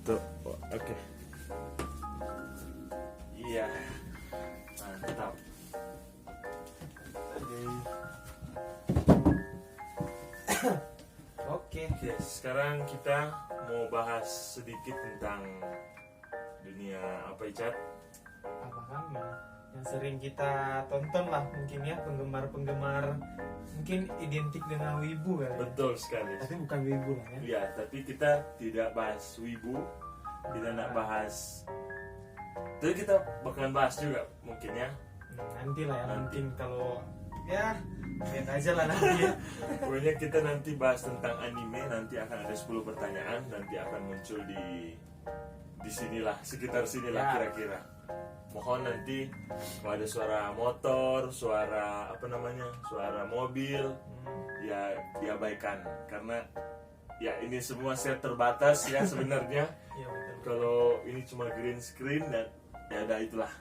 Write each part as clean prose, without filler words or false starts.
Tuh, oke. Iya, mantap. Oke. Oke, sekarang kita mau bahas sedikit tentang dunia apa Icat? Apa kan yang sering kita tonton lah mungkin ya, penggemar-penggemar mungkin identik dengan wibu kali ya. Betul sekali. Tapi bukan wibu lah ya. Ya, tapi kita tidak bahas wibu, kita tidak bahas. Tapi kita bakalan bahas juga mungkin ya. Nanti lah ya, Nanti. mungkin kalau ya lihat aja lah nanti ya. Pokoknya kita nanti bahas tentang anime, nanti akan ada 10 pertanyaan, nanti akan muncul di sinilah, sekitar sinilah Ya. kira-kira. Mohon nanti kalau ada suara motor, suara apa namanya, suara mobil, ya diabaikan karena ya ini semua set terbatas ya sebenarnya. Iya betul. Kalau ini cuma green screen dan ya udah itulah.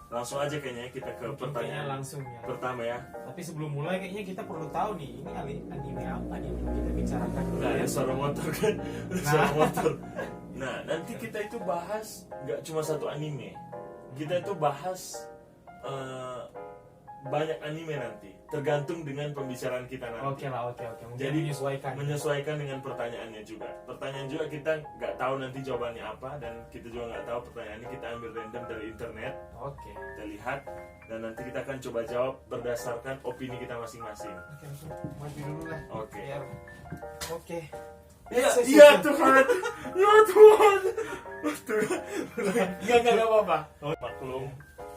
Langsung aja kayaknya kita ke Mungkin kayaknya pertanyaan langsung ya. pertama ya. Tapi sebelum mulai kayaknya kita perlu tahu nih, ini anime apa nih yang kita bicarakan dulu Nah, ya. ada suara motor kan, ada suara motor. Nah, nanti kita itu bahas nggak cuma satu anime. Kita itu bahas banyak anime nanti, tergantung dengan pembicaraan kita nanti. Oke lah, oke. Mungkin Jadi menyesuaikan. dengan pertanyaannya juga. Pertanyaan juga kita nggak tahu nanti jawabannya apa dan kita juga nggak tahu pertanyaannya, kita ambil random dari internet, Oke. kita lihat dan nanti kita akan coba jawab berdasarkan opini kita masing-masing. Oke, langsung maju dulu lah. Oke. Biar- Oke. Iya, Yes, iya yes. Tuhan, ya Tuhan. Enggak apa-apa. Maklum,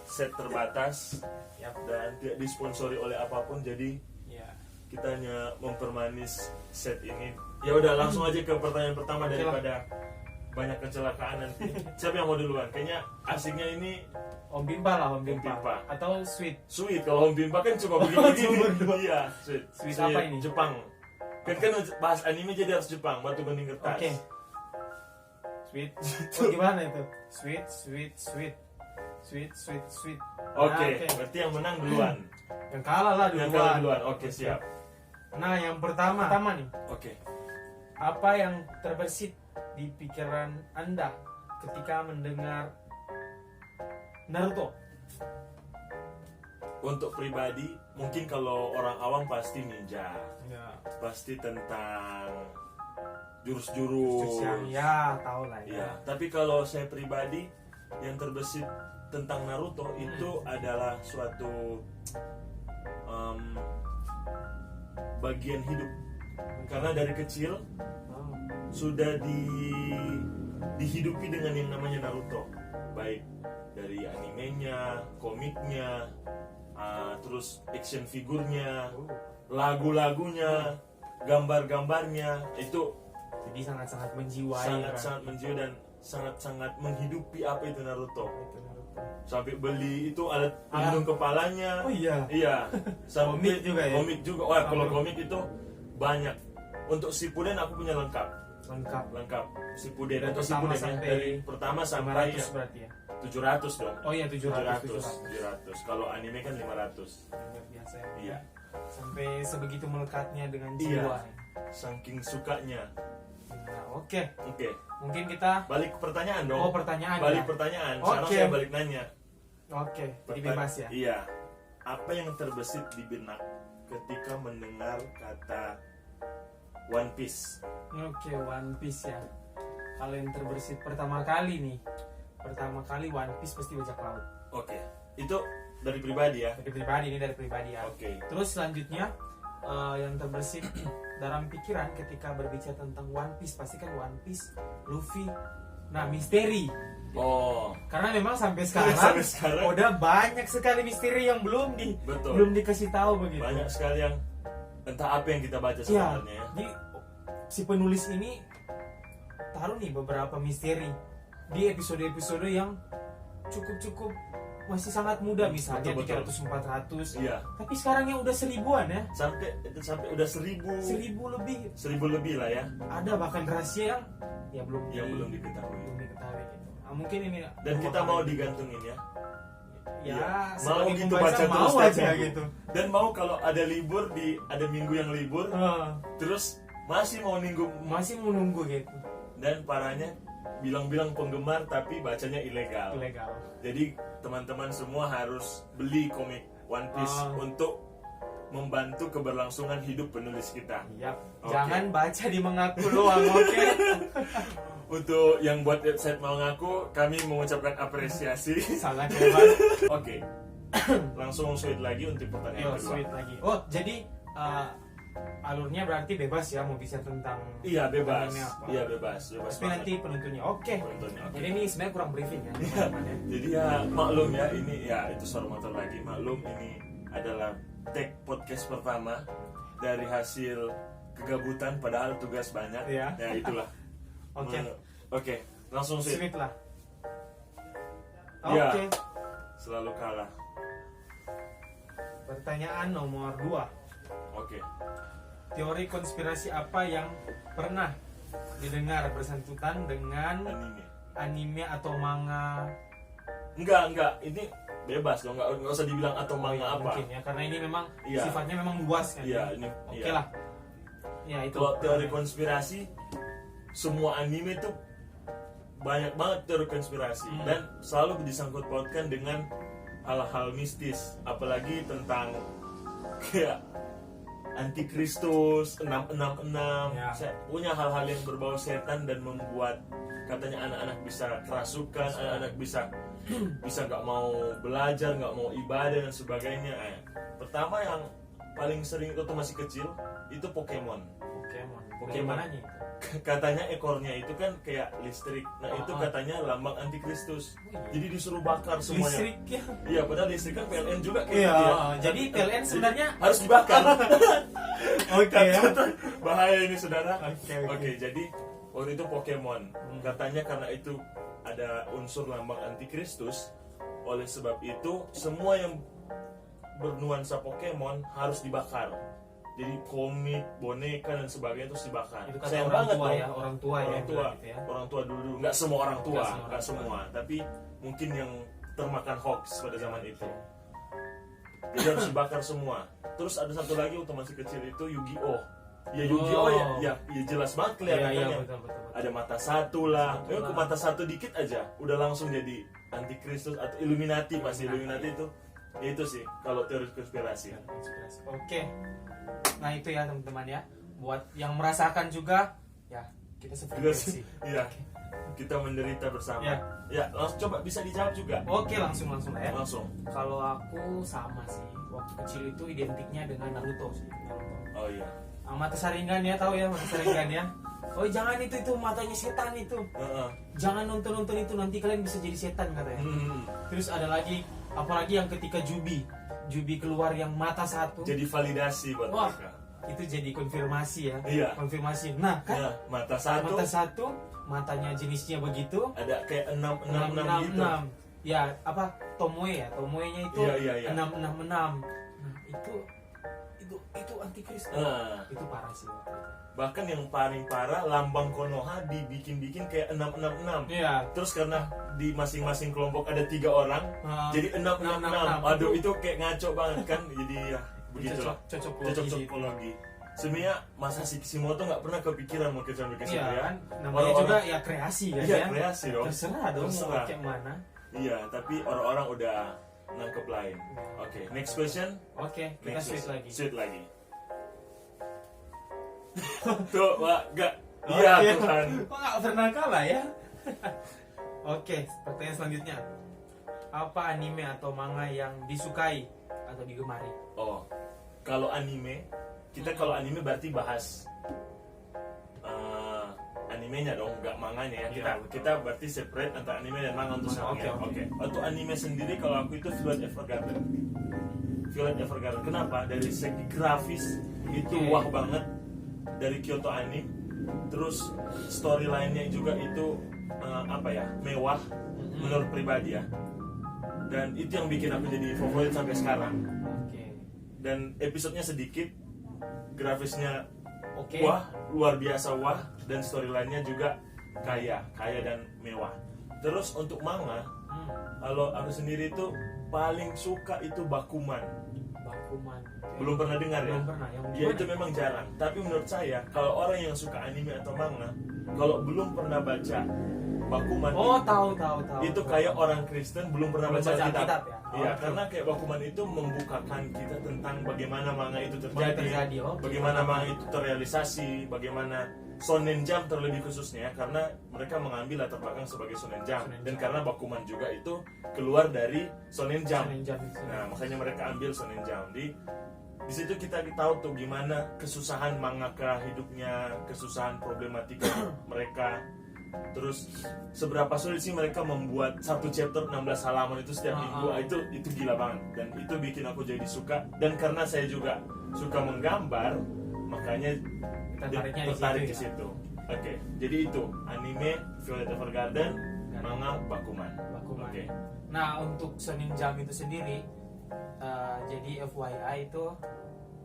set terbatas Yap. dan tidak disponsori oleh apapun, jadi Ya. kita hanya mempermanis set ini. Ya udah langsung aja ke pertanyaan pertama Oke lah. daripada banyak kecelakaan nanti. Siapa yang mau duluan? Kayaknya asiknya ini Om Bimpa lah, Om Bimpa. Bimpa. Atau Sweet. sweet. Kalau Om Bimpa kan cuma begini. Cuma berdua. Iya, sweet. Sweet apa ini? Jepang. Kan bahas anime jadi harus Jepang, batu gunting kertas. Oke. Sweet. Oh, gimana itu? Sweet. Oke, Nah, berarti yang menang duluan. Yang kalah lah Yang duluan. kalah duluan. Oke, siap. Nah, yang pertama nih. Oke. Apa yang terbersit di pikiran Anda ketika mendengar Naruto? Untuk pribadi, mungkin kalau orang awam pasti ninja, Ya. pasti tentang jurus-jurus. Ya, tahu lah Ya, ya. tapi kalau saya pribadi yang terbesit tentang Naruto itu adalah suatu bagian hidup. Karena dari kecil Oh. sudah dihidupi dengan yang namanya Naruto, baik dari animenya, komiknya, terus action figurnya, lagu-lagunya, gambar-gambarnya, itu Jadi sangat-sangat menjiwai. sangat-sangat menjiwa dan sangat-sangat menghidupi apa itu Naruto. Itu Naruto. Sampai beli itu alat pelindung kepalanya. Oh iya. Iya, sampai Komik juga ya? Komik juga. Wah, kalau komik itu banyak. Untuk Shippuden aku punya lengkap. Lengkap. Shippuden Dari atau pertama Shippuden ya, sampai dari pertama sampai 500 berarti ya. 700 dong. Oh iya 700. 700. Kalau anime kan 500. Luar biasa ya. Iya. Sampai sebegitu melekatnya dengan Iya. jiwa. ya. Saking sukanya. Nah, oke. Oke, Mungkin kita balik ke pertanyaan dong. Oh, pertanyaan Balik ya. pertanyaan. Sekarang Oke. saya balik nanya. Oke, jadi bebas ya. Iya. Apa yang terbesit di benak ketika mendengar kata One Piece? Oke, One Piece ya. Kalau yang terbersit pertama kali One Piece pasti bajak laut. Oke. Itu dari pribadi ya. Dari pribadi ya. Oke. Terus selanjutnya yang terbersit dalam pikiran ketika berbicara tentang One Piece pasti kan One Piece, Luffy, nah misteri. Oh, Karena memang sampai Sampai sekarang, sekarang. udah banyak sekali misteri yang betul. belum dikasih tahu begitu. Banyak sekali yang entah apa yang kita baca Ya, sebenarnya ya. jadi si penulis ini taruh nih beberapa misteri di episode-episode yang cukup masih sangat muda, misalnya Betul. 300-400. Iya. Tapi sekarang yang udah 1000-an ya, Sampai udah 1000 lebih. 1000 lebih lah ya. Ada bahkan rahasia yang belum Yang belum diketahui. diketahui gitu. Nah, mungkin ini Dan kita mau digantungin ya. ya Iya. Mau sebagai gitu pembaca baca terus mau setiap aja minggu. gitu. Dan mau kalau ada libur ada minggu yang libur, Ah, terus masih mau nunggu masih menunggu gitu. dan parahnya bilang-bilang penggemar tapi bacanya ilegal. Ilegal. Jadi teman-teman semua harus beli komik One Piece untuk membantu keberlangsungan hidup penulis kita. Iya. Oke. Jangan baca di mengaku doang, oke? Untuk yang buat website mengaku, kami mengucapkan apresiasi. Sangat hebat. Oke. Langsung sweet lagi untuk pertanyaan Yo, kedua. sweet lagi. Oh, jadi alurnya berarti bebas ya mau bisa tentang Iya bebas. anime apa. Iya bebas. Bebas Tapi nanti penuntunnya. Oke. Penuntunnya, oke. Jadi ini sebenarnya kurang briefing ya, teman-teman ya. Jadi ya maklum ya, ini ya itu suara motor lagi. Maklum ini adalah take podcast pertama dari hasil kegabutan padahal tugas banyak. Iya. Ya itulah. Oke. Oke, langsung sih. Sweet lah. Ya. Oke. Selalu kalah. Pertanyaan nomor 2. Oke. Teori konspirasi apa yang pernah didengar bersangkutan dengan Anime. anime atau manga? Enggak. Ini bebas dong, enggak usah dibilang atau manga apa. Mungkin ya, karena ini memang Iya. sifatnya memang luas kan. Iya, ya? ini. Oke Iya. lah. Ya itu. Kalau teori konspirasi, semua anime tuh banyak banget teori konspirasi dan selalu disangkut pautkan dengan hal-hal mistis, apalagi tentang kayak antikristus 666 Ya. punya hal-hal yang berbau setan dan membuat katanya anak-anak bisa kerasukan, anak-anak bisa nggak mau belajar, nggak mau ibadah dan sebagainya. Pertama yang paling sering itu masih kecil itu Pokemon. Pokemon aja itu. Katanya ekornya itu kan kayak listrik. Nah itu katanya lambang antikristus. Jadi disuruh bakar semuanya. Listrik ya. Iya, padahal listrik kan PLN juga kayak Iya, gitu ya. jadi PLN sebenarnya harus dibakar. oke ya. Bahaya ini saudara. Oke. Oke, jadi waktu itu Pokemon. Katanya karena itu ada unsur lambang antikristus. Oleh sebab itu semua yang bernuansa Pokemon harus dibakar. Jadi komik, boneka dan sebagainya itu dibakar. Itu kata Sayang orang banget tua dong. ya, orang tua ya. Orang tua, gitu ya. orang tua dulu. Nggak semua orang tua, Nggak semua orang nggak tua. semua. Tapi mungkin yang termakan hoax pada zaman itu. Jadi harus dibakar semua. Terus ada satu lagi waktu masih kecil itu Yu-Gi-Oh. Ya Yu-Gi-Oh ya jelas banget kelihatannya. Iya, betul. Ada mata satu lah. Satu lah. Mata satu dikit aja udah langsung jadi antikristus atau Illuminati pasti. Illuminati itu. Ya itu sih kalau teori konspirasi. Konspirasi. Oke. Nah, itu ya teman-teman ya. Buat yang merasakan juga ya, kita sefrekuensi. Iya. Kita menderita bersama. Ya. Ya, langsung coba bisa dijawab juga. Oke, langsung lah ya. Langsung. Kalau aku sama sih. Waktu kecil itu identiknya dengan Naruto sih. Naruto. Oh iya. Mata Sharingan ya, tahu ya Mata Sharingan ya. Oh jangan itu matanya setan itu. Heeh. Jangan nonton itu nanti kalian bisa jadi setan katanya. Terus ada lagi, apalagi yang ketika Jubi keluar yang mata satu. Jadi validasi buat Wah, mereka. itu jadi konfirmasi ya. Iya. Konfirmasi. Nah kan Ya, mata satu matanya jenisnya begitu. ada kayak 666 gitu. 666. Ya apa Tomoe ya, Tomoe-nya itu Iya. 666. Nah itu antikristus. Nah, Itu parah sih waktu itu. bahkan yang paling parah lambang Konoha dibikin kayak 666. Iya. Terus karena di masing-masing kelompok ada 3 orang, jadi 666. 666. Aduh, itu kayak ngaco banget kan. Jadi ya begitulah. Cocok Cocokologi. Sebenarnya Masashi Kishimoto nggak pernah kepikiran mau kerja Iya ya. kan, namanya juga ya kreasi kan Iya, ya. kreasi dong. Terserah dong mau Terserah. pakai mana. Iya, tapi orang-orang udah nangkep lain. Oke, next question. Oke, kita Next switch question. lagi. Sweet lagi. Tuh, Pak, enggak. Iya, Tuhan. Kok nggak pernah kalah ya? Oke, pertanyaan selanjutnya. Apa anime atau manga yang disukai atau digemari? Oh, kalau anime, kalau anime berarti bahas animenya dong, nggak manganya ya. Iya, Kita berarti separate antara anime dan manga untuk sekarang ya. Oke. Untuk anime sendiri kalau aku itu Violet Evergarden. Violet Evergarden. Kenapa? Dari segi grafis itu Oke. wah banget. Dari Kyoto Anime. Terus storyline-nya juga itu mewah menurut pribadi ya. Dan itu yang bikin aku jadi favorit sampai sekarang. Oke. Dan episodenya sedikit, grafisnya Oke. wah, luar biasa wah, dan storyline-nya juga kaya dan mewah. Terus untuk manga, kalau aku sendiri itu paling suka itu Bakuman. Bakuman. Belum pernah dengar ya? Belum pernah. Yang Ya itu memang jarang. Tapi menurut saya kalau orang yang suka anime atau manga, kalau belum pernah baca Bakuman, Oh, tahu. itu kayak orang Kristen belum pernah Belum baca baca Alkitab. Alkitab ya? Iya, Oh, karena kayak Bakuman itu membukakan kita tentang bagaimana manga itu terjadi, oke. bagaimana manga itu terrealisasi, bagaimana Shonen Jump terlebih khususnya, karena mereka mengambil latar belakang sebagai Shonen Jump, Shonen dan Jump. karena Bakuman juga itu keluar dari Shonen Jump. Shonen Jump itu. Nah, makanya mereka ambil Shonen Jump. Di situ kita tahu tuh gimana kesusahan mangaka hidupnya, kesusahan problematika mereka. Terus seberapa sulit sih mereka membuat satu chapter 16 halaman itu setiap minggu. Itu gila banget, dan itu bikin aku jadi suka. Dan karena saya juga suka menggambar, makanya tertarik di situ. Oke, jadi itu anime Violet Evergarden, manga Bakuman. Oke. Nah, untuk Shonen Jump itu sendiri, jadi FYI itu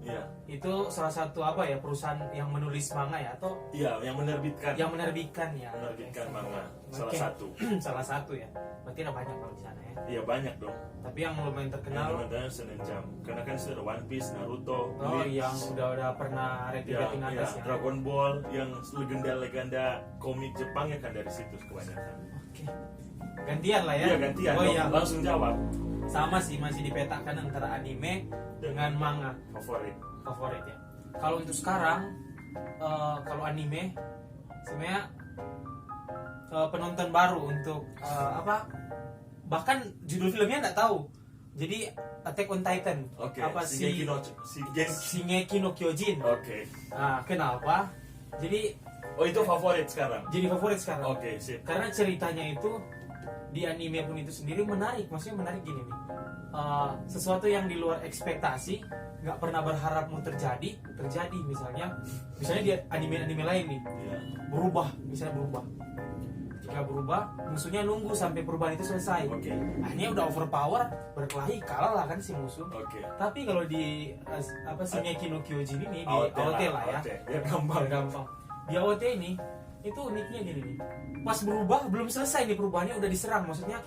Iya. itu salah satu apa ya, perusahaan yang menulis manga ya, atau Iya, yang menerbitkan. menerbitkan ya. Menerbitkan manga, salah Oke. satu. Salah satu ya. Berarti ada banyak kalau di sana ya. Iya, banyak dong. Tapi yang lumayan terkenal, Yang Shonen Jump. Karena kan sudah One Piece, Naruto, oh Bleach, yang udah pernah rating atas ya. Dragon Ball, yang legenda-legenda komik Jepang ya kan dari situ kebanyakan. Oke. Gantian lah ya. Iya, gantian. Oh dong. iya. Langsung jawab. Sama sih, masih dipetakan antara anime dengan manga Favorit. ya. Kalau untuk sekarang, kalau anime sebenarnya penonton baru untuk apa? Bahkan judul filmnya nggak tahu. Jadi Attack on Titan. Oke. Apa Shingeki no Kyojin. Oke. Nah, kenapa? Jadi Oh, itu favorit sekarang. jadi favorit sekarang. Oke, sip. Karena ceritanya itu di anime pun itu sendiri menarik. Maksudnya menarik gini nih. Sesuatu yang di luar ekspektasi, nggak pernah berharap mau terjadi. Misalnya di anime lain nih, Iya. berubah. Jika berubah, musuhnya nunggu sampai perubahan itu selesai. Oke. Akhirnya udah overpower, berkelahi, kalah lah kan si musuh. Oke. Tapi kalau di Shingeki no Kyojin ini, di AOT AOT lah ya, Biar gampang. gampang. Di AOT ini itu uniknya gini nih, pas berubah belum selesai nih perubahannya udah diserang. Maksudnya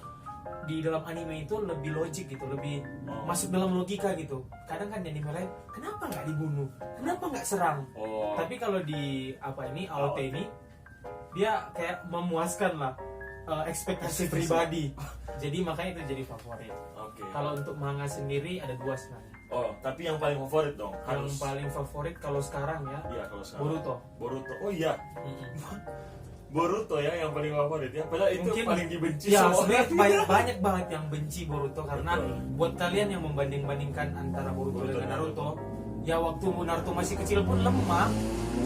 di dalam anime itu lebih logik gitu, lebih masuk dalam logika gitu. Kadang kan di anime lain, kenapa nggak dibunuh, kenapa nggak serang? Oh. Tapi kalau di AOT ini dia kayak memuaskan lah ekspektasi pribadi. Jadi makanya itu jadi favorit. Oke. Kalau untuk manga sendiri ada 2 sebenarnya. Oh, tapi yang paling favorit dong. Yang paling favorit kalau sekarang ya, Iya, kalau sekarang. Boruto. Oh iya. Boruto ya yang paling favorit ya. Padahal itu Mungkin paling dibenci ya, sama sebenarnya banyak banget yang benci Boruto, karena Betul. buat kalian yang membanding-bandingkan antara Boruto Boruto dengan dan Naruto, ya waktu Naruto masih kecil pun lemah,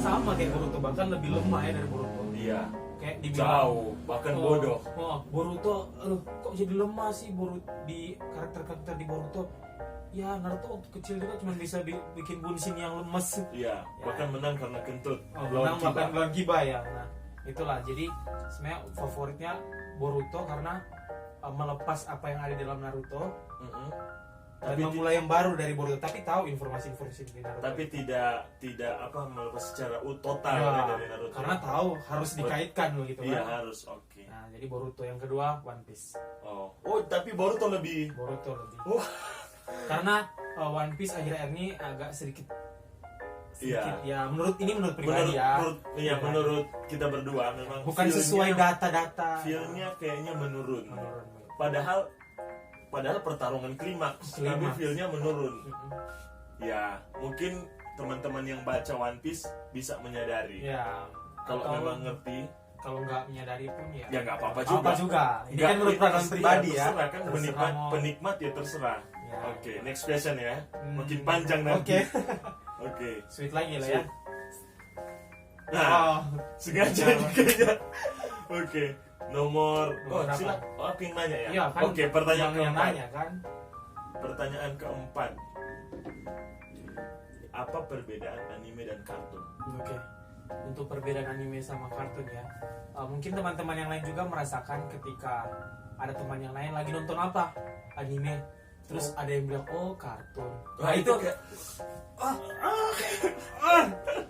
sama kayak Boruto, bahkan lebih lemah ya dari Boruto. Iya. Kayak dibilang Jauh, bahkan bodoh. Boruto, kok jadi lemah sih di karakter di Boruto? Ya Naruto waktu kecil juga cuma bisa bikin Bunshin yang lemes. Iya, bahkan menang karena kentut. Menang makan lawan Kiba ya. Nah, itulah. Jadi sebenarnya favoritnya Boruto karena melepas apa yang ada di dalam Naruto dan memulai yang baru dari Boruto, tapi tahu informasi-informasi di Naruto. Tapi tidak melepas secara total Ya, dari Naruto. karena tahu harus dikaitkan gitu Iya, kan. harus. Oke. Nah, jadi Boruto yang kedua One Piece. Oh, tapi Boruto lebih. Wah. Karena One Piece akhir-akhir ini agak sedikit Iya. ya menurut pribadi Menurut kita berdua memang bukan sesuai data-data. Feel-nya kayaknya menurun. Menurun. Padahal pertarungan klimaks, tapi feel-nya menurun. Ya, mungkin teman-teman yang baca One Piece bisa menyadari. Ya, Kalau atau memang ngerti, kalau nggak menyadari pun ya nggak apa-apa apa juga. Ini kan menurut pengalaman pribadi ya. Terserah kan, Terserah mau- penikmat ya terserah. Ya. Oke, next question ya. Makin panjang nanti. Oke. Oke. Sweet lagi lah ya. Nah, sengaja nih kayaknya. Oke. Nomor berapa? silakan. Aku yang nanya ya. Iya kan. Oke, pertanyaan yang keempat. nanya kan. Pertanyaan keempat. Apa perbedaan anime dan kartun? Oke. Untuk perbedaan anime sama kartun ya. Mungkin teman-teman yang lain juga merasakan ketika ada teman yang lain lagi nonton apa? Anime. Terus ada yang bilang, "Oh, kartun." Nah, itu kayak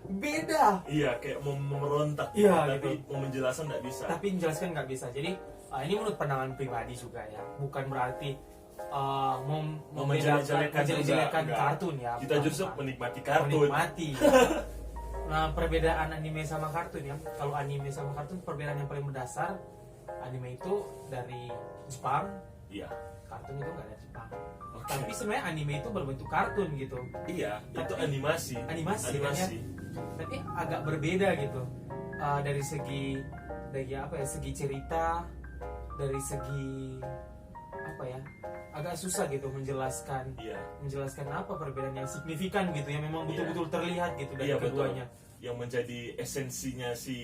beda. iya, kayak mau merontak. Iya, tapi gitu. mau menjelaskan nggak bisa. Tapi menjelaskan nggak bisa. Jadi ini menurut pandangan pribadi juga ya, bukan berarti menjelek-jelekan menjelek-jelekan juga, kartun ya. Kita justru Bukan. menikmati kartun. Menikmati. Nah, perbedaan anime sama kartun ya. Kalau anime sama kartun perbedaan yang paling mendasar, anime itu dari Jepang, Iya. kartun itu nggak dari Jepang. Oke. Tapi sebenarnya anime itu berbentuk kartun gitu. Iya, itu Tapi- animasi. Animasi, kan ya? Tapi agak berbeda gitu. Dari segi segi cerita, dari segi apa ya? Agak susah gitu menjelaskan apa perbedaan yang signifikan gitu ya, memang betul-betul terlihat gitu dari Iya, betul. keduanya. Yang menjadi esensinya si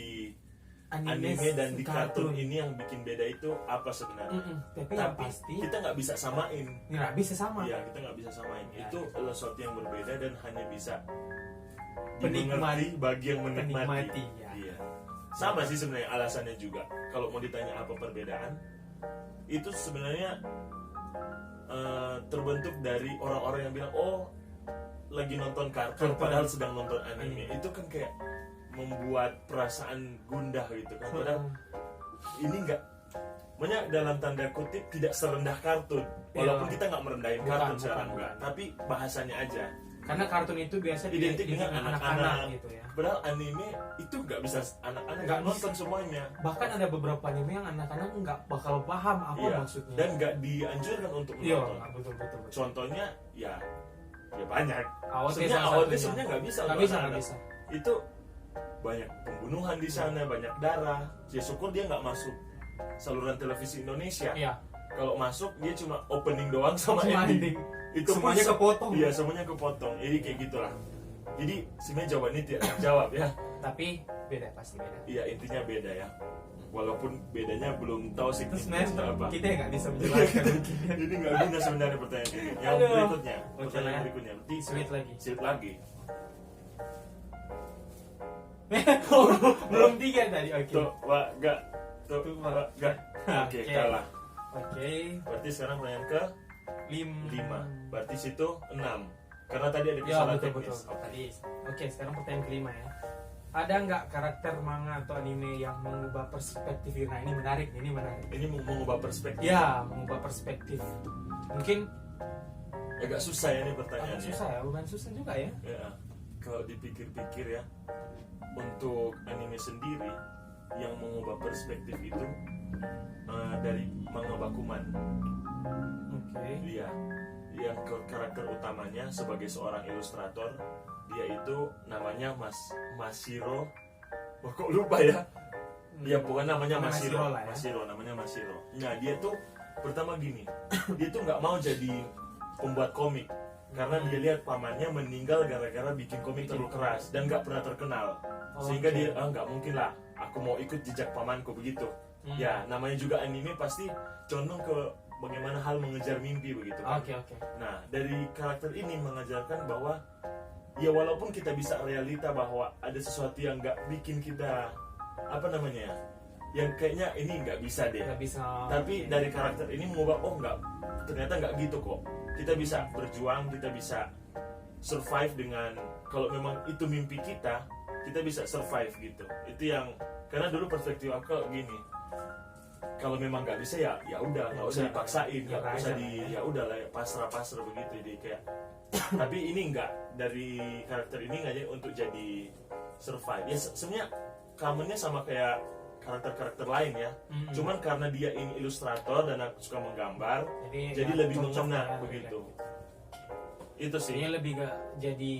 Anime dan di kartun ini yang bikin beda itu apa sebenarnya? Tapi yang Tapi pasti kita nggak bisa samain. nggak bisa sama. Iya, kita nggak bisa samain. Ya, Itu sesuatu yang berbeda dan hanya bisa Penikmat. dimengerti bagi yang menikmati. Penikmati, ya. Iya. Sama sih sebenarnya alasannya juga. Kalau mau ditanya apa perbedaan, itu sebenarnya terbentuk dari orang-orang yang bilang, oh lagi nonton kartun padahal sedang nonton anime. Itu kan kayak membuat perasaan gundah gitu kan. Padahal ini enggak, makanya dalam tanda kutip tidak serendah kartun. Walaupun kita nggak merendahin kartun sekarang enggak, tapi bahasanya aja. Karena kartun itu biasa Identik dengan anak-anak gitu ya. Padahal anime itu nggak bisa anak-anak Nggak nggak nonton semuanya. Bahkan ada beberapa anime yang anak-anak nggak bakal paham apa Iya. maksudnya. Dan nggak dianjurkan untuk Iya, menonton. betul. Contohnya ya banyak. AOT Sebenarnya salah AOT satunya. sebenarnya nggak bisa. Nggak untuk bisa, anak-anak. Itu banyak pembunuhan di sana, banyak darah. Ya syukur dia nggak masuk saluran televisi Indonesia. Iya. Kalau masuk dia cuma opening doang sama Cuma ending. ending. Itu pun Semuanya kepotong. Iya, semuanya kepotong. Jadi kayak gitulah. Jadi sebenarnya jawaban ini tidak jawab ya. Tapi beda, pasti beda. Iya, intinya beda ya. Walaupun bedanya belum tahu sih Terus signifikannya apa. kita nggak bisa menjelaskan. Jadi nggak guna sebenarnya pertanyaan ini. Yang Aduh. berikutnya, Oke pertanyaan lah. berikutnya. Berarti Sweet lagi. Sweet lagi. Belum 3 tadi. Oke. Tuh, wah, gak. Tuh, Tuh, wah, gak. Oke, Oke. kalah. Oke. Berarti sekarang pertanyaan ke 5. 5. Berarti situ 6. Karena tadi ada Ya kesalahan betul. teknis. Tadi. Oke, sekarang pertanyaan kelima ya. Ada nggak karakter manga atau anime yang mengubah perspektif? Nah, ini menarik. Ini mau mengubah perspektif. Ya, mengubah perspektif. Mungkin Agak susah ya ini agak pertanyaannya. susah ya, bukan susah juga ya. Ya, kalau dipikir-pikir ya, untuk anime sendiri yang mengubah perspektif itu dari manga Bakuman. Oke. Dia yang karakter utamanya sebagai seorang ilustrator, dia itu namanya Mashiro. Wah, kok lupa ya? Ya bukan namanya Mashiro. Mashiro lah ya. Mashiro, namanya Mashiro. Nah, dia tuh pertama gini, dia tuh nggak mau jadi pembuat komik karena dia lihat pamannya meninggal gara-gara bikin komik terlalu keras dan nggak pernah terkenal. Sehingga Oke. dia nggak mungkin lah, aku mau ikut jejak pamanku begitu. Ya, namanya juga anime pasti condong ke bagaimana hal mengejar mimpi begitu kan. Oke. Nah, dari karakter ini mengajarkan bahwa ya walaupun kita bisa realita bahwa ada sesuatu yang nggak bikin kita apa namanya ya, yang kayaknya ini nggak bisa deh. Nggak bisa. Tapi dari karakter ini mengubah, oh nggak, ternyata nggak gitu kok. Kita bisa berjuang, kita bisa survive dengan, kalau memang itu mimpi kita bisa survive gitu. Itu yang, karena dulu perspektif aku gini, kalau memang nggak bisa ya udah, nggak usah dipaksain, nggak usah ya udah lah, pasrah begitu. Jadi kayak tapi ini nggak, dari karakter ini nggak untuk jadi survive ya. Sebenarnya commonnya sama kayak karakter-karakter lain ya. Cuman karena dia ini ilustrator dan aku suka menggambar, jadi ya, lebih cocok mengena ya, begitu. ya. Itu sih Ini lebih gak jadi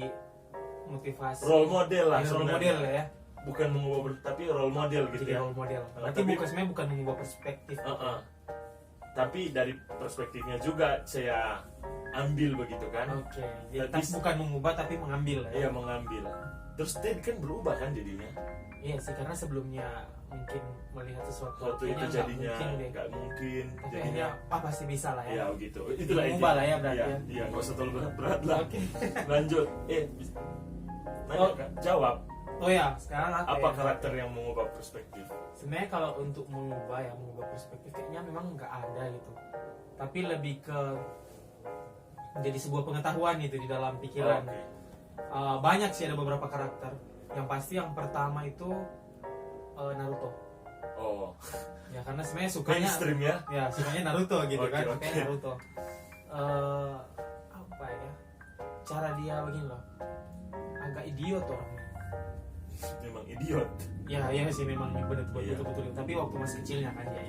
motivasi. role model lah Ya, role sebenarnya. model ya. Bukan mengubah tapi role model gitu Jadi ya. role model. Berarti Tapi- sebenarnya bukan mengubah perspektif. Tapi dari perspektifnya juga saya ambil begitu kan. Oke. Jadi Tapi- bukan mengubah tapi mengambil ya. Iya, mengambil. Terus Ted kan berubah kan jadinya. Iya sih, karena sebelumnya mungkin melihat sesuatu Waktu itu kayaknya jadinya nggak mungkin deh. nggak mungkin. Tapi Jadinya akhirnya pasti bisa lah ya. ya gitu. Itulah Mengubah intinya. lah ya berarti Iya, ya. iya, nggak usah terlalu berat lah. Oke. Lanjut. Nanya Oh. kan? Jawab. Oh ya, sekarang apa Apa ya? karakter yang mengubah perspektif? Sebenarnya kalau untuk mengubah perspektif kayaknya memang nggak ada gitu. Tapi lebih ke menjadi sebuah pengetahuan gitu di dalam pikiran. Oke. Banyak sih, ada beberapa karakter. Yang pasti yang pertama itu Naruto. Oh, Ya karena sebenarnya sukanya mainstream ya. ya sukanya Naruto gitu Oke, kan, oke. sukanya Naruto. apa ya, cara dia begini loh, agak idiot orangnya. Memang idiot. Ya sih memang betul-betul, tapi waktu masih kecilnya kan ya